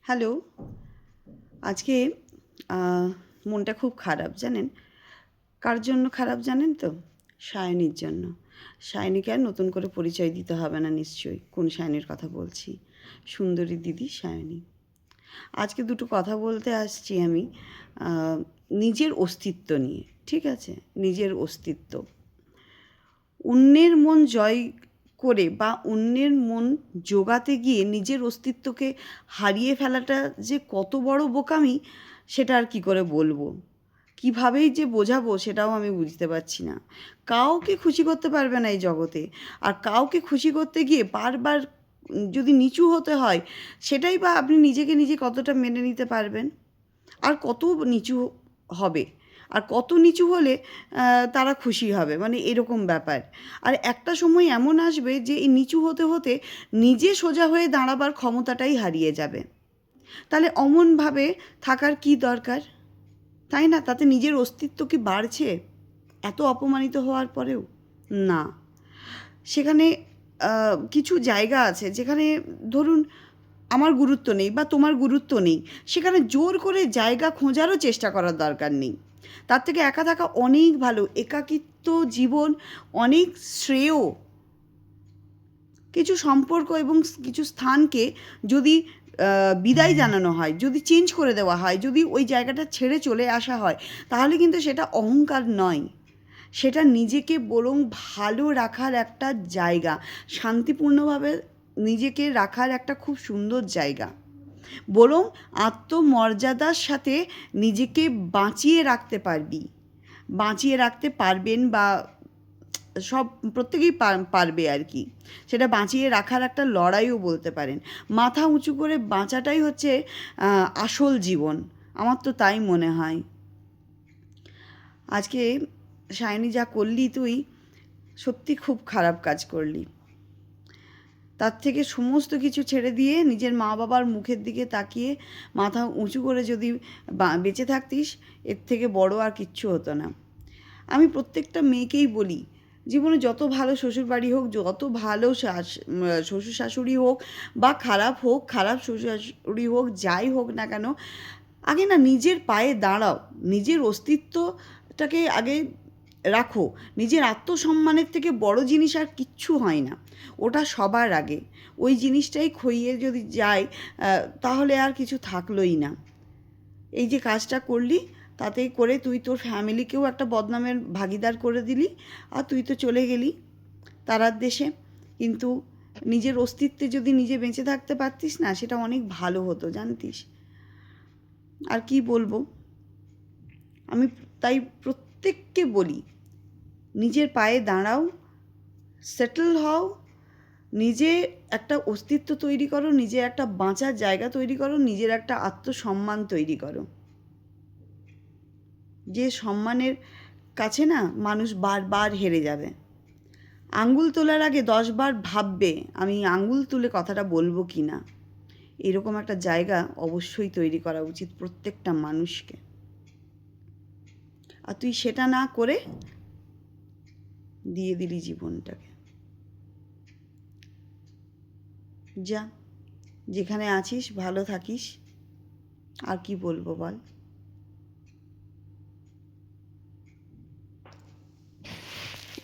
Hello. আজকে আহ, মনটা খুব খারাপ জানেন। কার জন্য খারাপ জানেন তো? সায়নীর জন্য। সায়নীকে আর নতুন করে পরিচয় দিতে হবে না নিশ্চয়ই কোন সায়নীর কথা বলছি। সুন্দরী দিদি সায়নী। আজকে দুটো কথা বলতে আসছি আমি আহ, নিজের অস্তিত্ব নিয়ে। ঠিক আছে, নিজের অস্তিত্ব। অন্যের মন জয় করে বা অন্যের মন জোগাতে গিয়ে নিজের অস্তিত্বকে হারিয়ে ফেলাটা যে কত বড় বোকামি, সেটা আর কী করে বলবো, কীভাবেই যে বোঝাবো সেটাও আমি বুঝতে পারছি না। কাউকে খুশি করতে পারবে না এই জগতে। আর কাউকে খুশি করতে গিয়ে বারবার যদি নিচু হতে হয়, সেটাই বা আপনি নিজেকে নিজে কতটা মেনে নিতে পারবেন, আর কত নিচু হবে, আর কত নিচু হলে তারা খুশি হবে, মানে এরকম ব্যাপার। আর একটা সময় এমন আসবে যে এই নিচু হতে হতে নিজে সোজা হয়ে দাঁড়াবার ক্ষমতাটাই হারিয়ে যাবে। তাহলে অমনভাবে থাকার কি দরকার, তাই না? তাতে নিজের অস্তিত্ব কি বাড়ছে এত অপমানিত হওয়ার পরেও? না। সেখানে কিছু জায়গা আছে যেখানে ধরুন আমার গুরুত্ব নেই বা তোমার গুরুত্ব নেই, সেখানে জোর করে জায়গা খোঁজারও চেষ্টা করার দরকার নেই। তার থেকে একা থাকা অনেক ভালো। একাকিত্ব জীবন অনেক শ্রেয়। কিছু সম্পর্ক এবং কিছু স্থানকে যদি বিদায় জানানো হয়, যদি চেঞ্জ করে দেওয়া হয়, যদি ওই জায়গাটা ছেড়ে চলে আসা হয়, তাহলে কিন্তু সেটা অহংকার নয়, সেটা নিজেকে বরং ভালো রাখার একটা জায়গা, শান্তিপূর্ণভাবে নিজেকে রাখার একটা খুব সুন্দর জায়গা। বরং আত্মমর্যাদার সাথে নিজেকে বাঁচিয়ে রাখতে পারবি, বাঁচিয়ে রাখতে পারবেন, বা সব প্রত্যেকেই পারবে আর কি। সেটা বাঁচিয়ে রাখার একটা লড়াইও বলতে পারেন। মাথা উঁচু করে বাঁচাটাই হচ্ছে আসল জীবন, আমার তো তাই মনে হয়। আজকে সায়নী যা করলি তুই, সত্যি খুব খারাপ কাজ করলি। তার থেকে সমস্ত কিছু ছেড়ে দিয়ে নিজের মা বাবার মুখের দিকে তাকিয়ে মাথা উঁচু করে যদি বেঁচে থাকতিস, এর থেকে বড় আর কিচ্ছু হতো না। আমি প্রত্যেকটা মেয়েকেই বলি, জীবনে যত ভালো শ্বশুরবাড়ি হোক, যত ভালো শ্বশুর শাশুড়ি হোক, বা খারাপ হোক, খারাপ শ্বশুর শাশুড়ি হোক, যাই হোক না কেন, আগে না নিজের পায়ে দাঁড়াও, নিজের অস্তিত্বটাকে আগে রাখো। নিজের আত্মসম্মানের থেকে বড় জিনিস আর কিচ্ছু হয় না, ওটা সবার আগে। ওই জিনিসটাই খইয়ে যদি যায়, তাহলে আর কিছু থাকলোই না। এই যে কাজটা করলি, তাতেই করে তুই তোর ফ্যামিলিকেও একটা বদনামের ভাগিদার করে দিলি, আর তুই তো চলে গেলি তারার দেশে। কিন্তু নিজের অস্তিত্বে যদি নিজে বেঁচে থাকতে পারতিস না, সেটা অনেক ভালো হতো জানতিস। আর কি বলবো, আমি তাই প্রত্যেককে বলি, নিজের পায়ে দাঁড়াও, সেটেল হও, নিজে একটা অস্তিত্ব তৈরি করো, নিজের একটা বাঁচার জায়গা তৈরি করো, নিজের একটা আত্মসম্মান তৈরি করো, যে সম্মানের কাছে না মানুষ বারবার হেরে যাবে। আঙ্গুল তোলার আগে 10 বার ভাববে আমি আঙ্গুল তুলে কথাটা বলবো কি না। এরকম একটা জায়গা অবশ্যই তৈরি করা উচিত প্রত্যেকটা মানুষকে। আর তুই সেটা না করে দিয়ে দিলি জীবনটাকে। যা, যেখানে আছিস ভালো থাকিস। আর কি বলবো বল।